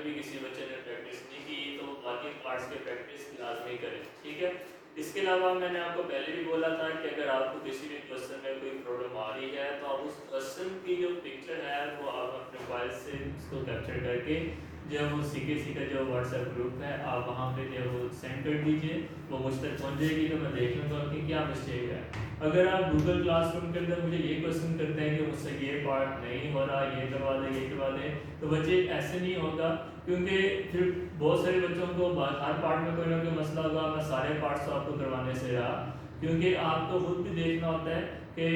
भी किसी बच्चे ने प्रैक्टिस नहीं की तो बाकी पार्ट्स के प्रैक्टिस लाजमी करें, ठीक है। इसके अलावा मैंने आपको पहले भी बोला था कि अगर आपको किसी भी क्वेश्चन में कोई प्रॉब्लम आ रही है तो आप उस क्वेश्चन की जो पिक्चर है वो आप अपने मोबाइल से उसको कैप्चर करके जो वो CKC का जो व्हाट्सएप ग्रुप है आप वहाँ पे जो वो सेंड कर दीजिए, वो मुझ तक पहुँच जाएगी तो मैं देख लूँगा कि क्या मिस्टेक है। अगर आप गूगल क्लासरूम के अंदर मुझे ये क्वेश्चन करते हैं कि मुझसे ये पार्ट नहीं हो रहा, ये करवा दें ये करवा दें, तो बच्चे ऐसे नहीं होगा, क्योंकि फिर बहुत सारे बच्चों को हर पार्ट में कोई ना कोई मसला होगा। मैं सारे पार्ट्स तो आपको करवाने से रहा, क्योंकि आपको खुद भी देखना होता है कि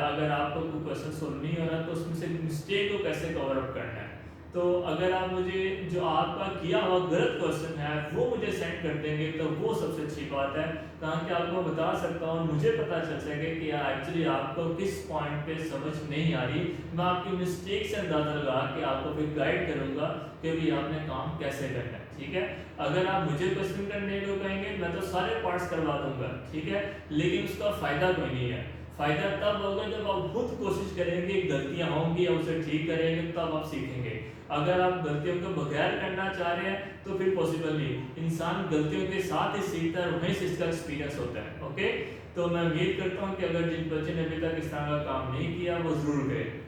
अगर आपको कोई क्वेश्चन सोल्व नहीं हो रहा तो उसमें से मिस्टेक को कैसे कवर अप करना है। तो अगर आप मुझे जो आपका किया हुआ गलत क्वेश्चन है वो मुझे सेंड कर देंगे तो वो सबसे अच्छी बात है, ताकि आपको बता सकता हूँ, मुझे पता चल सके कि एक्चुअली आपको किस पॉइंट पे समझ नहीं आ रही। मैं आपकी मिस्टेक से अंदाजा लगा के आपको फिर गाइड करूँगा कि भाई आपने काम कैसे करना है, ठीक है। अगर आप मुझे क्वेश्चन करने को कहेंगे मैं तो सारे पार्ट्स करवा दूंगा, ठीक है, लेकिन उसका फ़ायदा कोई नहीं है। फ़ायदा तब होगा जब आप खुद कोशिश करेंगे, गलतियाँ होंगी और उसे ठीक करेंगे तब आप सीखेंगे। अगर आप गलतियों को बगैर करना चाह रहे हैं तो फिर पॉसिबल नहीं। इंसान गलतियों के साथ ही सीखता है और वहीं से इसका एक्सपीरियंस होता है, ओके। तो मैं उम्मीद करता हूँ कि अगर जिन बच्चे ने अभी तक इस तरह का काम नहीं किया वो ज़रूर करें।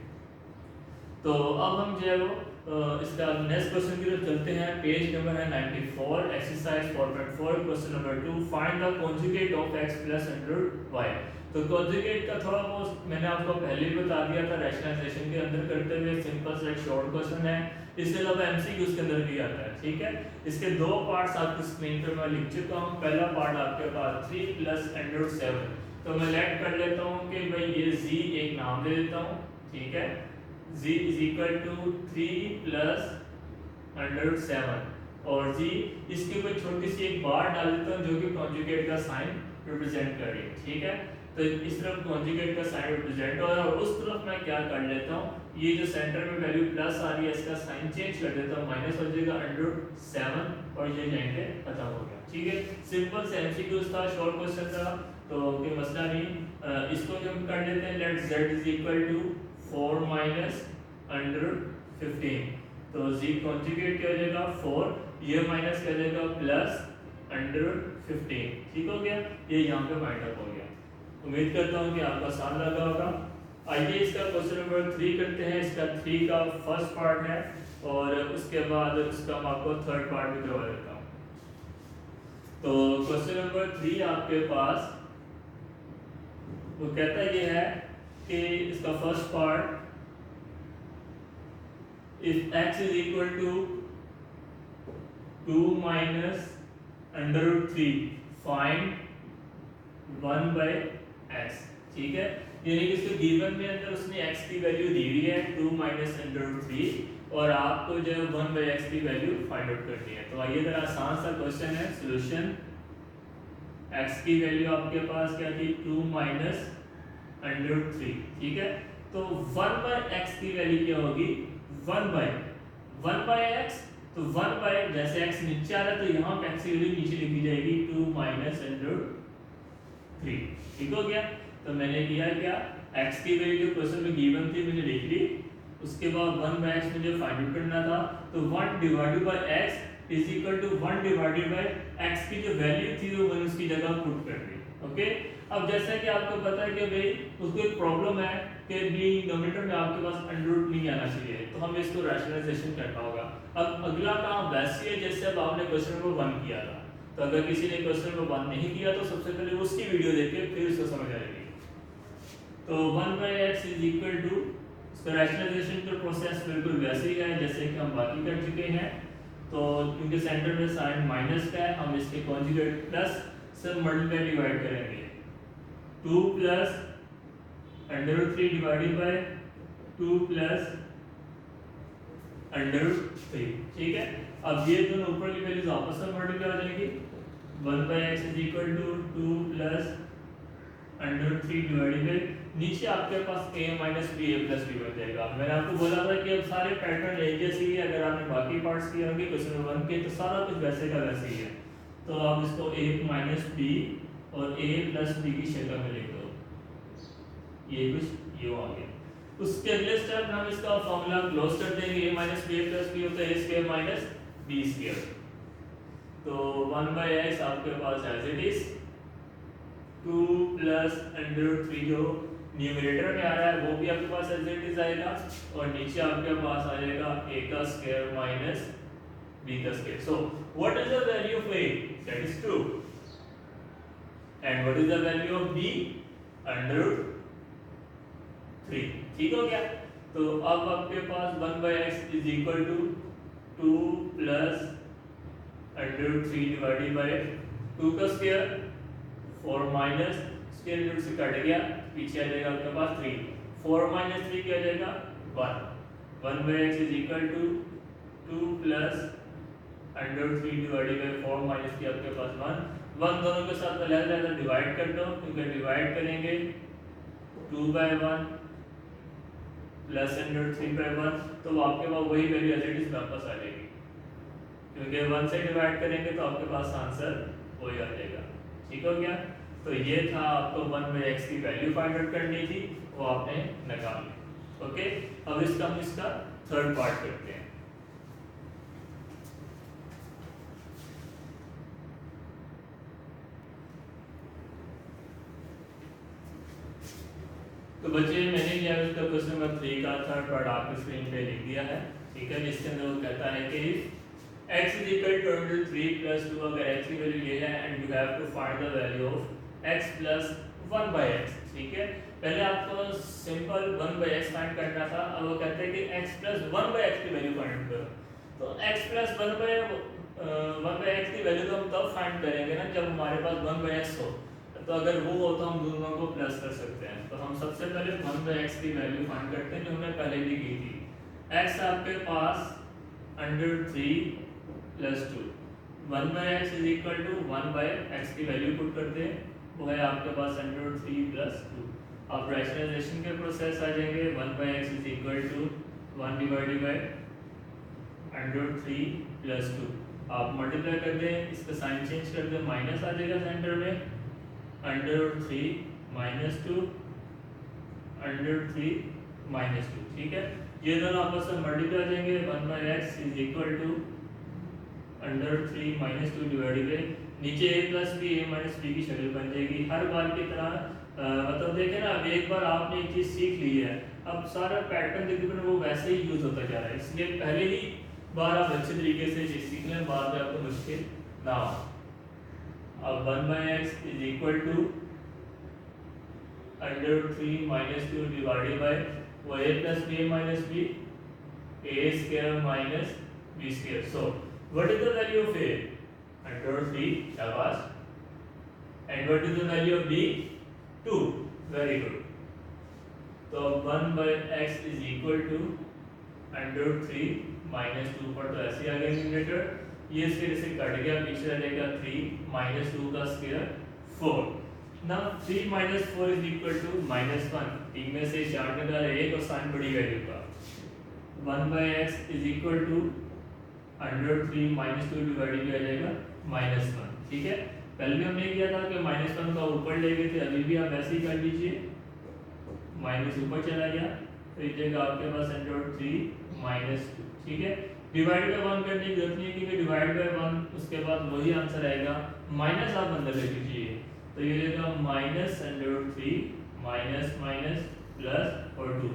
तो अब हम जो है वो इसका नेक्स्ट क्वेश्चन की तरफ चलते हैं। पेज नंबर है 94, exercise 4.4, question number 2, find the conjugate of x plus under y। तो कॉन्जुगेट का थोड़ा बहुत मैंने आपको पहले ही बता दिया था रैशनलाइजेशन के अंदर करते हुए, सिंपल सा एक शॉर्ट क्वेश्चन है। इसके अलावा MCQ के अंदर भी आता है, ठीक है। इसके दो पार्ट्स आपकी स्क्रीन पर मैं लिख चुका हूँ। पहला पार्ट आपके पास 3 प्लस अंडर 7, तो मैं लेट कर लेता हूँ कि भाई ये z एक नाम दे देता हूँ, ठीक है। z is equal to 3 plus under 7 और g इसके ऊपर छोटी सी एक बार डाल देता हूँ जो कि कॉन्जुगेट का साइन रिप्रेजेंट कर रही है, ठीक है। तो इस तरफ कॉन्जुगेट का साइन रिप्रेजेंट हो रहा है और उस तरफ मैं क्या कर लेता हूँ, ये जो सेंटर में वैल्यू प्लस आ रही है इसका साइन चेंज कर देता हूँ, माइनस हो जाएगा अंडर 7 और ये यहीं पे खत्म हो गया, ठीक है। सिंपल से MCQ था, शॉर्ट क्वेश्चन था, तो कोई मसला नहीं। इसको जो हम कर लेते हैं, let z is equal to 4 minus under 15, तो z कॉन्जुगेट क्या हो जाएगा 4, ये माइनस क्या हो जाएगा प्लस अंडर 15, ठीक हो गया। ये यहाँ पे फाइंड अप हो गया। उम्मीद करता हूँ कि आपका आसान लगा होगा। आइए इसका क्वेश्चन नंबर 3 करते हैं। इसका 3 का फर्स्ट पार्ट है और उसके बाद इसका मैं आपको थर्ड पार्ट भी करवा देता हूँ। तो क्वेश्चन नंबर 3 आपके पास वो कहता ये है कि इसका first part, if x is equal to 2 minus under root 3 find 1 by x, ठीक है। यानी कि इसको गिवन में अंदर उसने x की वैल्यू दी हुई है 2 minus under root 3 और आपको जो 1 by x की वैल्यू फाइंड आउट करनी है। तो आइए जरा आसान सा क्वेश्चन है। सॉल्यूशन, x की वैल्यू आपके पास क्या थी 2 minus under root 3, ठीक है। तो 1 by x की वैल्यू क्या होगी 1 by x, तो 1 by जैसे x नीचे आ रहा है तो यहाँ पे x की वैल्यू नीचे लिखी जाएगी 2 माइनस अंडर 3, ठीक हो गया। तो मैंने किया क्या, x की वैल्यू जो क्वेश्चन में गिवन थी मैंने लिख ली, उसके बाद 1 by x मुझे फाइंड आउट करना था, तो 1 divided by x is equal to 1 divided by x की जो वैल्यू थी वो मैंने उसकी जगह पुट कर दी, ओके। अब जैसा कि आपको पता है कि भाई उसको एक प्रॉब्लम है कि भी डिनोमिनेटर में आपके पास अंडर रूट नहीं आना चाहिए, तो हमें इसको रैशनलाइजेशन करना होगा। अब अगला काम वैसे है जैसे अब आपने क्वेश्चन नंबर 1 किया था, तो अगर किसी ने क्वेश्चन नंबर 1 नहीं किया तो सबसे पहले उसकी वीडियो देखे फिर उसको समझ आएगी। तो 1 by x is equal to, इसका रैशनलाइजेशन का प्रोसेस बिल्कुल वैसे ही है जैसे कि हम बाकी कर चुके हैं। तो क्योंकि सेंटर में साइन माइनस का है, हम इसके कॉन्जुगेट प्लस से मल्टीप्लाई डिवाइड करेंगे, 2 plus under 3 divided by 2 plus under 3, ठीक है। अब ये दोनों ऊपर की वैल्यूज आपस में मल्टीप्लाई हो जाएंगी, 1 by x is equal to 2 plus under 3 divided by, नीचे आपके पास a minus b a plus b बन जाएगा। मैंने आपको बोला था कि अब सारे पैटर्न एक जैसे ही है, अगर आपने बाकी पार्ट्स किए होंगे क्वेश्चन नंबर 1 के तो सारा कुछ वैसे का वैसे ही है। तो आप इसको a माइनस b और a प्लस b की शक्ल में लिख दो, ये कुछ ये आ गया। उसके अगले स्टेप में हम इसका फॉर्मूला क्लोज कर देंगे, a minus b plus b होता है a square minus B square. तो 1/x आपके पास एज इट इज 2 प्लस √3 जो न्यूमरेटर में आ रहा है वो भी आपके पास एज इट इज आएगा, और नीचे आपके पास आएगा a का स्क्वायर माइनस b का square. So what is the value of a? That is 2, and what is the value of b? √3। ठीक हो गया। तो अब आपके पास 1/x is equal to 2 plus √3 divided by 2 का स्क्वायर, 4 माइनस स्क्वायर रूट से कट गया, पीछे आ जाएगा आपके पास 3, 4 माइनस 3 क्या आ जाएगा 1। 1/x is equal to 2 plus √3 divided by 4 minus की आपके पास 1 दोनों के साथ अलग डिवाइड कर दो, क्योंकि डिवाइड करेंगे 2/1 प्लस √3/1 तो आपके पास वही वैल्यू एज इट इज वापस आ जाएगी, क्योंकि 1 से डिवाइड करेंगे तो आपके पास आंसर वही आ जाएगा। ठीक हो गया। तो ये था आपको 1/x की वैल्यू फाइंड आउट करनी थी, वो आपने निकाल ली। ओके, अब हम इसका थर्ड पार्ट करते हैं। तो बच्चे मैंने क्या इसका क्वेश्चन नंबर 3 का थर्ड पार्ट आपकी स्क्रीन पे लिख दिया है। ठीक है, जिसके अंदर वो कहता है कि x is equal to √3 plus 2, अगर x की वैल्यू ये है and you have to find the value of x plus 1/x। ठीक है, पहले आपको सिंपल 1/x फाइंड करना था, अब वो कहते हैं कि x plus 1/x की वैल्यू फाइंड करो। तो x plus 1/x की वैल्यू तो हम तब फाइंड करेंगे ना जब हमारे पास 1/x हो, तो अगर वो हो तो हम दोनों को प्लस कर सकते हैं। तो हम सबसे पहले 1/x की वैल्यू फाइंड करते हैं जो हमने पहले भी की थी। x आपके पास √3 plus 2, 1/x is equal to 1/x की वैल्यू पुट करते हैं, वो है आपके पास √3 प्लस 2। अब रैशनलाइजेशन के प्रोसेस आ जाएंगे, 1/x is equal to 1 divided by √3 plus 2। आप मल्टीप्लाई कर दें, इसका साइन चेंज कर दें, माइनस आ जाएगा सेंटर में, √3 माइनस 2 √3 माइनस 2। ठीक है, ये दोनों आपस में मल्टीप्लाई हो जाएंगे, 1/x is equal to √3 minus 2 divided by नीचे a plus b a minus b की शक्ल बन जाएगी हर बार की तरह। मतलब देखें ना, अब एक बार आपने एक चीज़ सीख ली है, अब सारा पैटर्न तकरीबन वो वैसे ही यूज होता जा रहा है, इसलिए पहले ही बार आप अच्छे तरीके से चीज़ सीख लें, बाद में आपको मुश्किल ना हो। अब 1/x is equal to √3 minus 2 divided by वो a plus b minus b, a square minus b square. So what is the value of a? √3, शाबाश। And what is the value of b? 2, very good। तो 1/x is equal to √3 minus 2 पर तो ऐसे आ गया numerator, ये इसके से कट गया, पीछे रह जाएगा 3 माइनस 2 का स्क्वायर 4। ना 3 माइनस 4 इज इक्वल टू -1, 3 में से 4 निकाले 1 और साइन बड़ी वैल्यू का, 1/x is equal to √3 minus 2 divided किया जाएगा -1। ठीक है, पहले भी हमने किया था कि -1 का ऊपर ले गए थे, अभी भी आप ऐसे ही कर लीजिए, माइनस ऊपर चला गया तो ये जगह आपके पास √3 माइनस 2। ठीक है, डिवाइड बाय 1 करने की जरूरत नहीं है, क्योंकि डिवाइड बाय 1 उसके बाद वही आंसर आएगा, माइनस आप अंदर ले लीजिए, तो ये रहेगा -√3 माइनस माइनस प्लस और 2।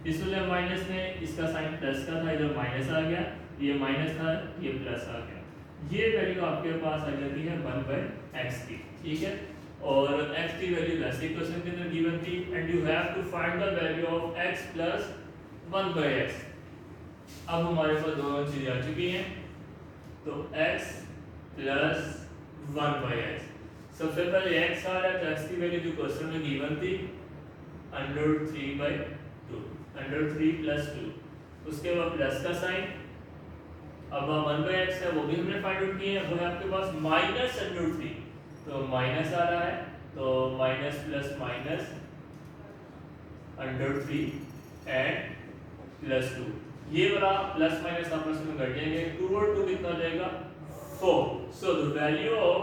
इसलिए माइनस में इसका साइन प्लस का था, इधर माइनस आ गया, ये माइनस था, ये प्लस आ गया, ये वैल्यू आपके पास आ जाती है 1/x की। ठीक है, और x की वैल्यू वैसे क्वेश्चन के अंदर गिवन थी, and you have to find the value of x plus 1/x। अब हमारे पास दोनों चीजें आ चुकी हैं, तो x प्लस 1/x। सबसे पहले x आ रहा है, तो x की वैल्यू जो क्वेश्चन में गिवन थी √3/2, √3 प्लस 2, उसके बाद प्लस का साइन। अब 1/x है वो भी हमने फाइंड आउट किए हैं, वो है आपके पास -√3, तो माइनस आ रहा है, तो minus plus minus √3 and plus 2, ये वाला प्लस माइनस आपस में घट जाएंगे, 2 और 2 कितना हो जाएगा 4। So the value of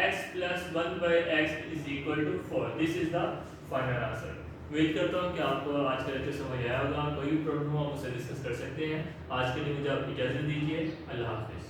x plus 1/x is equal to 4। This is the final answer. उम्मीद करता हूँ कि आपको आज का लेक्चर समझ आया होगा, कोई भी प्रॉब्लम हो आप मुझसे डिस्कस कर सकते हैं। आज के लिए मुझे आप इजाज़त दीजिए, अल्लाह हाफिज़।